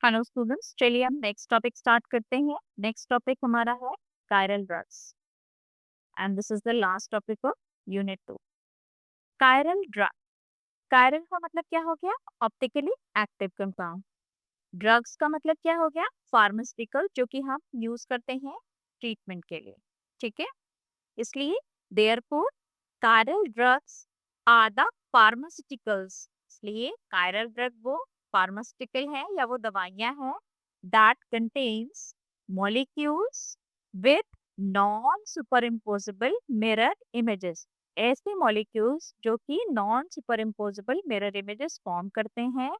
Hello students, चलिए हम next topic start करते हैं। नेक्स्ट टॉपिक हमारा है chiral drugs and this is the last topic of unit 2। Chiral drug, chiral का मतलब क्या हो गया? Optically active compound. ड्रग्स का मतलब क्या हो गया? फार्मास्यूटिकल, जो कि हम यूज करते हैं ट्रीटमेंट के लिए। ठीक है, इसलिए therefore chiral drugs are the pharmaceuticals. इसलिए कायरल ड्रग वो फार्मास्यूटिकल है या वो दवाइयां हैं that contains molecules with non superimposable mirror images। ऐसे मॉलिक्यूल्स जो कि non superimposable mirror images form करते हैं,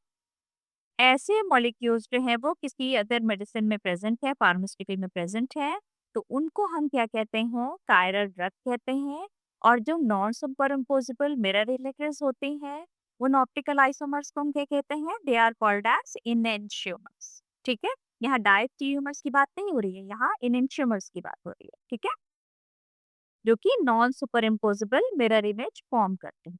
ऐसे मॉलिक्यूल्स जो है वो किसी अदर मेडिसिन में प्रेजेंट है, फार्मास्यूटिकल में प्रेजेंट है, तो उनको हम क्या कहते हैं? कायरल ड्रग कहते हैं। और जो नॉन सुपरइम्पोजेबल मिरर इमेजेस होती हैं, उन ऑप्टिकल आइसोमर्स को हम क्या कहते हैं? They are called as enantiomers. ठीक है, यहाँ डायस्टिरियोमर्स की बात नहीं हो रही है, यहाँ इनेंशियोमर्स की बात हो रही है। ठीक है, जो कि non superimposable mirror image form करते हैं।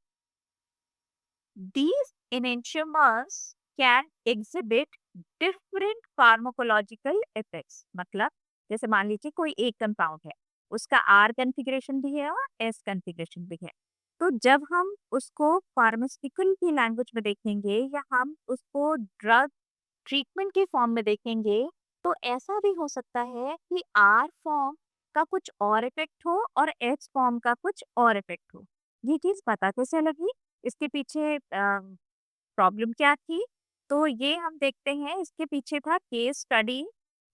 These enantiomers can exhibit different pharmacological effects। मतलब जैसे मान लीजिए कोई एक कंपाउंड है, उसका R कॉन्फ़िगरेशन भी है और S कॉन्फ़िगरेशन भी है। तो जब हम उसको फार्मास्यूटिकल की लैंग्वेज में देखेंगे या हम उसको ड्रग ट्रीटमेंट के फॉर्म में देखेंगे, तो ऐसा भी हो सकता है कि R फॉर्म का कुछ और इफेक्ट हो और S फॉर्म का कुछ और इफेक्ट हो। ये चीज पता कैसे लगी? इसके पीछे प्रॉब्लम क्या थी? तो ये हम देखते हैं, इसके पीछे था केस स्टडी,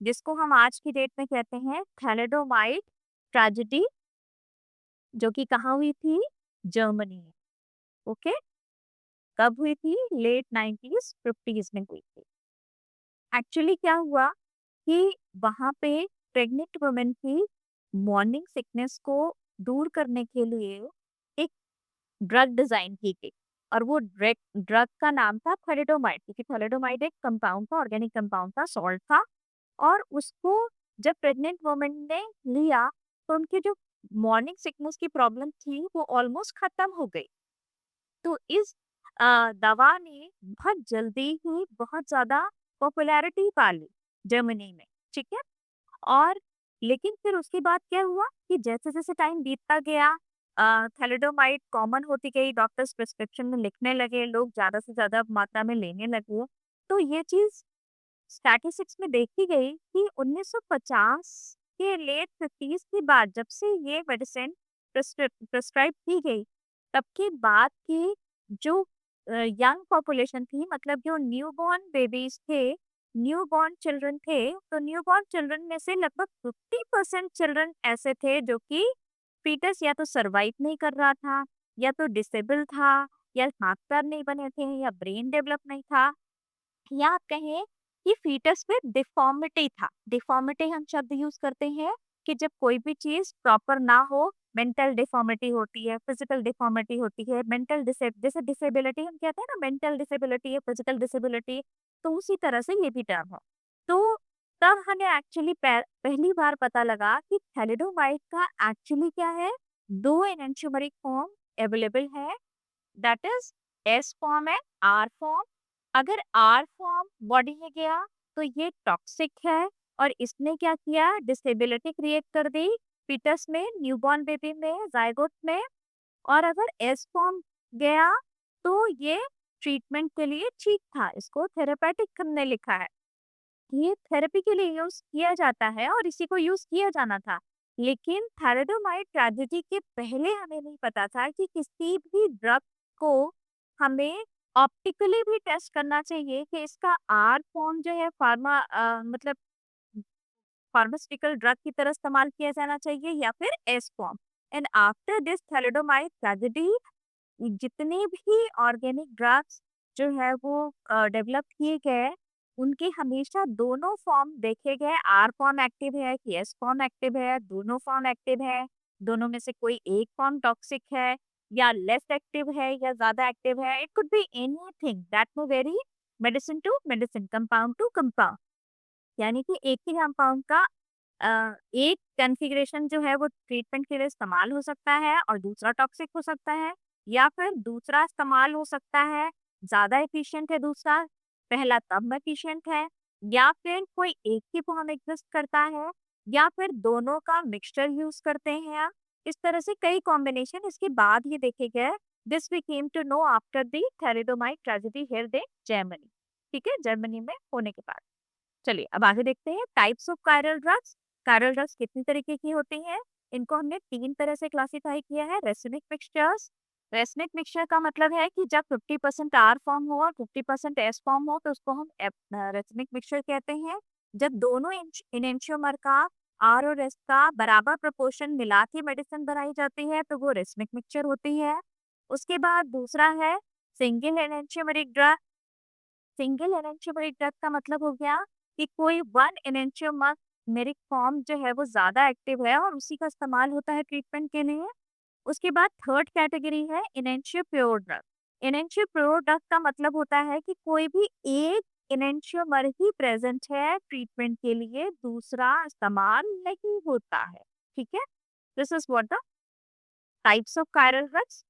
जिसको हम आज की डेट में कहते हैं थैलेडोमाइड ट्रेजेडी, जो कि कहाँ हुई थी? जर्मनी में। ओके, कब हुई थी? लेट 90s 50s में हुई थी। एक्चुअली क्या हुआ कि वहाँ पे प्रेग्नेंट वुमेन की मॉर्निंग सिकनेस को दूर करने के लिए एक ड्रग डिजाइन की गई, और वो ड्रग ड्रग का नाम था थैलेडोमाइड, क्योंकि थैलेडोमाइड एक कंपाउंड था, ऑर्गेनिक कंपाउंड था, सॉल्ट था। और उसको जब प्रेग्नेंट वुमेन ने लिया, तो उनकी जो मॉर्निंग सिकनेस की प्रॉब्लम थी वो ऑलमोस्ट खत्म हो गई। तो इस दवा ने बहुत जल्दी ही बहुत ज्यादा पॉपुलैरिटी पा ली जर्मनी में। ठीक है, और लेकिन फिर उसके बाद क्या हुआ कि जैसे जैसे टाइम बीतता गया, थैलिडोमाइड कॉमन होती गई, डॉक्टर्स प्रिस्क्रिप्शन में लिखने लगे, लोग ज्यादा से ज्यादा मात्रा में लेने लगे। तो ये चीज स्टैटिस्टिक्स में देखी गई कि 1950 के लेट 50s के बाद, जब से ये मेडिसिन प्रिस्क्राइब की गई, तब के बाद के जो यंग पॉपुलेशन थी, मतलब जो न्यूबॉर्न बेबीज थे, न्यूबॉर्न चिल्ड्रन थे, तो न्यूबॉर्न चिल्ड्रन में से लगभग 50% चिल्ड्रन ऐसे थे जो कि फीटस या तो सरवाइव नहीं कर रहा था, या तो डिसेबल था, या हाथ पैर नहीं बने थे, या ब्रेन डेवलप नहीं था, या आप कहें कि फीटस में डिफॉर्मिटी था। डिफॉर्मिटी हम शब्द यूज करते हैं कि जब कोई भी चीज प्रॉपर ना हो, मेंटल डिफॉर्मिटी होती है, फिजिकल डिफॉर्मिटी होती है, मेंटल जैसे डिसेबिलिटी हम कहते हैं ना, मेंटल डिसेबिलिटी है, फिजिकल डिसेबिलिटी, तो उसी तरह से ये भी टर्म है। तो तब हमें एक्चुअली पहली बार पता लगा कि थैलिडोमाइड का एक्चुअली क्या है, दो एनेंटियोमरिक फॉर्म अवेलेबल है, that is S form and R form. अगर आर फॉर्म बॉडी में गया तो ये टॉक्सिक है, और इसने क्या किया? डिसेबिलिटी क्रिएट कर दी फीटस में, न्यूबॉर्न बेबी में, जायगोट में। और अगर एस फॉर्म गया तो ये ट्रीटमेंट के लिए ठीक था, इसको थेरेपेटिक हमने लिखा है, ये थेरेपी के लिए यूज किया जाता है और इसी को यूज किया जाना था। लेकिन थैलेडोमाइड ट्रेजेडी के पहले हमें नहीं पता था कि किसी भी ड्रग को हमें ऑप्टिकली भी टेस्ट करना चाहिए कि इसका आर फॉर्म जो है मतलब फार्मास्यूटिकल ड्रग की तरह इस्तेमाल किया जाना चाहिए, या फिर S form. And after this thalidomide tragedy, जितने भी ऑर्गेनिक ड्रग्स जो है वो डेवलप किए गए, उनके हमेशा दोनों फॉर्म देखे गए, आर फॉर्म एक्टिव है कि एस फॉर्म एक्टिव है, दोनों फॉर्म एक्टिव है, दोनों में से कोई एक फॉर्म टॉक्सिक है या लेस एक्टिव है या ज्यादा एक्टिव है, it could be anything that may very medicine to medicine, compound to compound. यानी कि एक ही कंपाउंड का एक कॉन्फ़िगरेशन जो है वो ट्रीटमेंट के लिए इस्तेमाल हो सकता है और दूसरा टॉक्सिक हो सकता है, या फिर दूसरा इस्तेमाल हो सकता है, ज़्यादा एफिशिएंट है दूसरा, पहला कम एफिशिएंट है। या फिर कोई एक ही फॉर्म एग्जिस्ट करता है, या फिर दोनों का मिक्सचर यूज करते हैं आप। इस तरह से कई कॉम्बिनेशन इसके बाद ही देखे गए। This we came to know after the thalidomide tragedy held in Germany. ठीक है, जर्मनी में होने के बाद। चलिए अब आगे देखते हैं types of chiral drugs. Chiral drugs कितनी तरीके की होती हैं? इनको हमने 3 तरह से क्लासिफाई किया है। रेसिनिक मिक्सचर्स। रेसिनिक मिक्सचर का मतलब है कि जब 50% आर फॉर्म हो और 50% एस फॉर्म हो तो उसको हम रेसिनिक मिक्सचर कहते हैं। जब दोनों इनेंशियोमर का आर और एस का बराबर प्रोपोर्शन मिला के मेडिसिन बनाई जाती है तो वो रेसिनिक मिक्सचर होती है। उसके बाद दूसरा है सिंगल एनेंशियोमरिक ड्रग। सिंगल एनेंशियोमरिक ड्रग का मतलब हो गया कि कोई वन एनेंशियोमरिक फॉर्म जो है वो ज्यादा एक्टिव है और उसी का इस्तेमाल होता है ट्रीटमेंट के लिए। उसके बाद थर्ड कैटेगरी है इनेंशियो प्योर ड्रग। इनेंशियो प्योर ड्रग का मतलब होता है कि कोई भी एक इनेंशियोमर ही प्रेजेंट है ट्रीटमेंट के लिए, दूसरा इस्तेमाल नहीं होता है। ठीक है, this is what the types of chiral drugs.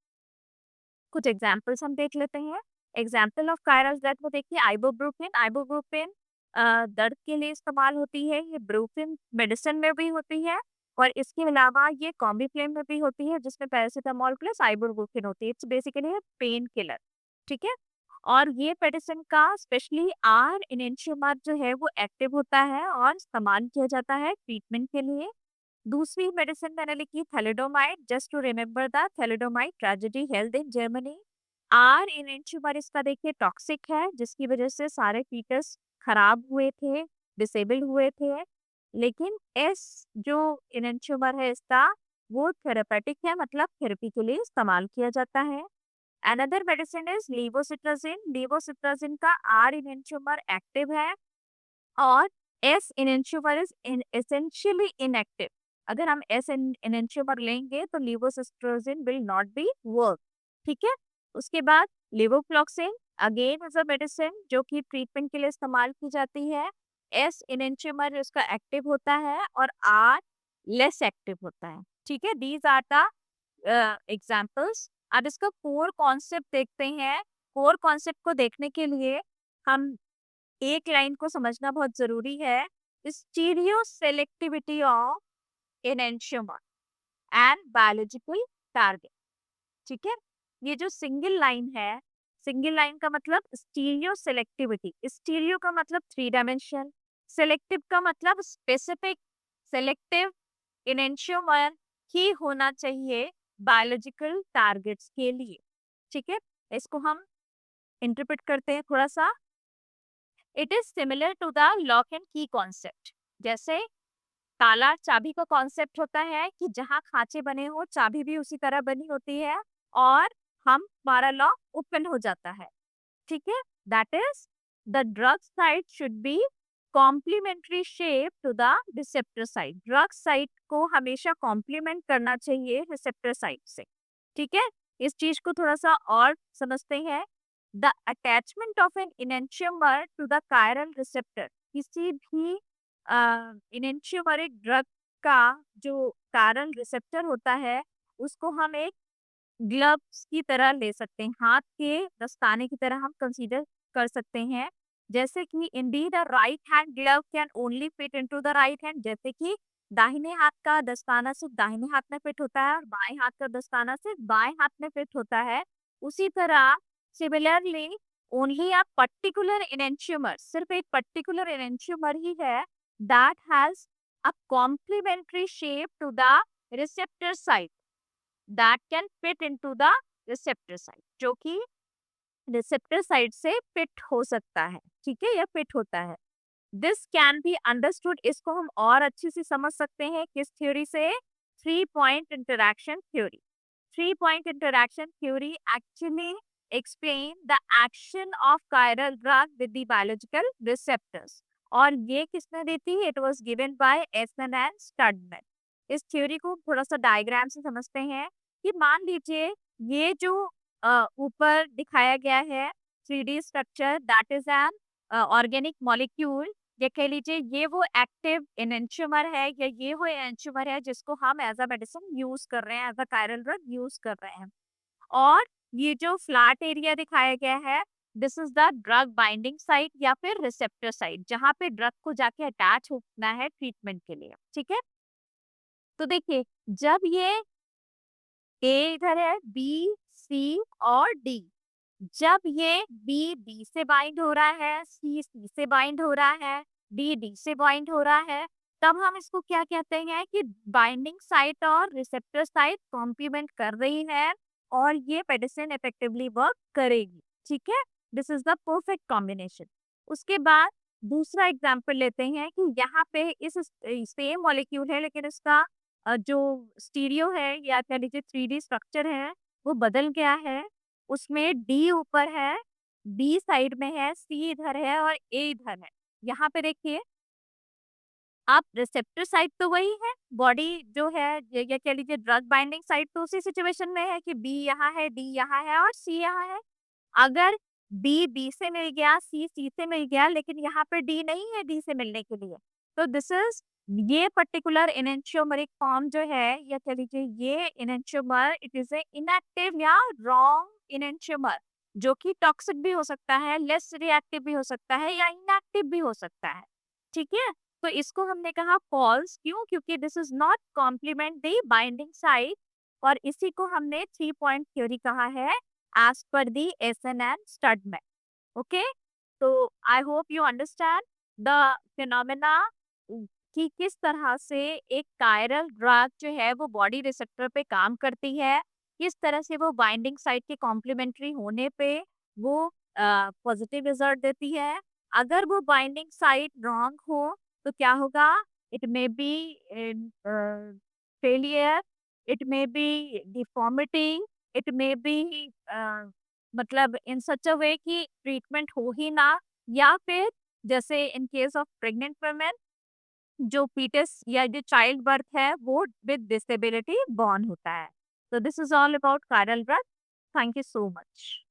कुछ एग्जाम्पल्स हम देख लेते हैं। एग्जाम्पल ऑफ कायरल ड्रग में देखिए आइबोब्रूफिन। आइबोब्रूफिन दर्द के लिए इस्तेमाल होती है। ये ब्रूफिन मेडिसिन में भी होती है और इसके अलावा ये कॉम्बिफ्लेम में भी होती है जिसमें पैरासीटामोल प्लस आइबोब्रूफिन होती है। It's basically pain killer. ठीक है, और ये मेडिसिन का स्पेशली आर इनेंशियोमर जो है वो एक्टिव होता है और इस्तेमाल किया जाता है ट्रीटमेंट के लिए। दूसरी मेडिसिन मैंने लिखी thalidomide. Just to remember the thalidomide tragedy held in Germany. R enantiomer इसका देखिए टॉक्सिक है जिसकी वजह से सारे फीटस खराब हुए थे, डिसेबल हुए थे। लेकिन एस जो इनेंशियोमर है इसका वो थेरेपेटिक है, मतलब थेरेपी के लिए इस्तेमाल किया जाता है। Another medicine is levocetirizine. Levocetirizine का आर इनेंशियोमर एक्टिव है और S enantiomer is essentially inactive. अगर हम एस इनेंशियोमर लेंगे तो levocetirizine will not be work. ठीक है, उसके बाद levofloxacin again is a medicine जो कि ट्रीटमेंट के लिए इस्तेमाल की जाती है। एस इनेंशियोमर उसका एक्टिव होता है और आर लेस एक्टिव होता है। ठीक है, दीज आर द एग्जाम्पल्स। अब इसका कोर कॉन्सेप्ट देखते हैं। कोर कॉन्सेप्ट को देखने के लिए हम एक लाइन को समझना बहुत जरूरी है। Stereo selectivity of enantiomer and biological target. ठीक है, ये जो सिंगल लाइन है, सिंगल लाइन का मतलब स्टीरियो सेलेक्टिविटी। स्टीरियो का मतलब 3 डायमेंशन, सेलेक्टिव का मतलब स्पेसिफिक। सेलेक्टिव एनेंशियोमर ही होना चाहिए बायोलॉजिकल टारगेट्स के लिए। ठीक है, इसको हम इंटरप्रेट करते हैं थोड़ा सा। It is similar to the lock and key concept. जैसे ताला चाबी का कॉन्सेप्ट होता है कि जहां खांचे बने हो चाबी भी उसी तरह बनी होती है और हमारा लॉक ओपन हो जाता है। ठीक है, that is the drug site should be complementary shape to the receptor site. Drug site को हमेशा कॉम्प्लीमेंट करना चाहिए रिसेप्टर साइट से। ठीक है, इस चीज को थोड़ा सा और समझते हैं। The attachment of an enantiomer to the chiral receptor. किसी भी इनेंशियोमरिक ड्रग का जो कायरल रिसेप्टर होता है उसको हम एक ग्लव्स की तरह ले सकते हैं, हाथ के दस्ताने की तरह हम कंसीडर कर सकते हैं। जैसे कि indeed a right hand glove can only fit into the right hand. जैसे कि दाहिने हाथ का दस्ताना सिर्फ दाहिने हाथ में फिट होता है और बाएं हाथ का दस्ताना सिर्फ बाएं हाथ में फिट होता है, उसी तरह similarly only a particular enantiomer, सिर्फ एक पर्टिकुलर इनेंशियोमर ही है that has a complementary shape to the receptor site that can fit into the receptor site, जो कि रिसेप्टर साइड से फिट हो सकता है। ठीक है, या फिट होता है। This can be understood. इसको हम और अच्छे से समझ सकते हैं किस थ्योरी से? 3 point interaction theory. 3 point interaction theory actually explain the action of chiral drug with the biological receptors। और ये किसने दी थी? It was given by Essen and Studman। इस थ्योरी को थोड़ा सा डायग्राम से समझते हैं कि मान लीजिए ये जो ऊपर दिखाया गया है 3D structure, that is an organic molecule. या कह लीजिए ये वो एक्टिव एनेंशियोमर है या ये वो एनेंशियोमर है जिसको हम एज अ मेडिसिन यूज कर रहे हैं, as a chiral drug use कर रहे हैं। और ये जो फ्लैट एरिया दिखाया गया है this is the drug binding site या फिर रिसेप्टर साइट, जहां पे ड्रग को जाके अटैच होना है ट्रीटमेंट के लिए। ठीक है, तो देखिए जब ये ए इधर है, बी सी और डी, जब ये बी बी से बाइंड हो रहा है, सी सी से बाइंड हो रहा है, डी डी से बाइंड हो रहा है, तब हम इसको क्या कहते हैं कि बाइंडिंग साइट और रिसेप्टर साइट कॉम्प्लीमेंट कर रही है और ये मेडिसिन इफेक्टिवली वर्क करेगी। ठीक है, this is the perfect combination. उसके बाद दूसरा एग्जाम्पल लेते हैं कि यहाँ पे इस सेम मॉलिक्यूल है लेकिन इसका जो स्टीरियो है या कह लीजिए 3D स्ट्रक्चर है वो बदल गया है। उसमें डी ऊपर है, बी साइड में है, सी इधर है और ए इधर है। यहाँ पे देखिए आप रिसेप्टर साइड तो वही है, बॉडी जो है या कह लीजिए ड्रग बाइंडिंग साइड तो उसी सिचुएशन में है कि बी यहाँ है, डी यहाँ है और सी यहाँ है। अगर बी बी से मिल गया, सी सी से मिल गया, लेकिन यहाँ पे डी नहीं है डी से मिलने के लिए, तो दिस इज ये पर्टिकुलर इनेंशियोमरिक फॉर्म जो है या कह लीजिए ये enantiomer it is a inactive या रॉन्ग इनेंशियोमर, जो कि टॉक्सिक भी हो सकता है, लेस रिएक्टिव भी हो सकता है या इनएक्टिव भी हो सकता है। ठीक है, तो इसको हमने कहा फॉल्स, क्यों? क्योंकि this is not complement the binding site, और इसी को हमने 3 पॉइंट थ्योरी कहा है as per the SNN Studman. Okay, so I hope you understand the phenomena कि किस तरह से एक कायरल ड्रग जो है वो बॉडी रिसेप्टर पे काम करती है, किस तरह से वो बाइंडिंग साइट के कॉम्प्लीमेंट्री होने पे वो पॉजिटिव रिजल्ट देती है। अगर वो बाइंडिंग साइट रॉन्ग हो तो क्या होगा? It may be failure, it may be deformity, it may be मतलब इन सच अ वे कि ट्रीटमेंट हो ही ना, या फिर जैसे in case of pregnant women जो फीटस या जो चाइल्ड बर्थ है वो विद डिसेबिलिटी बॉर्न होता है। तो this is all about chiral drug. Thank you so much.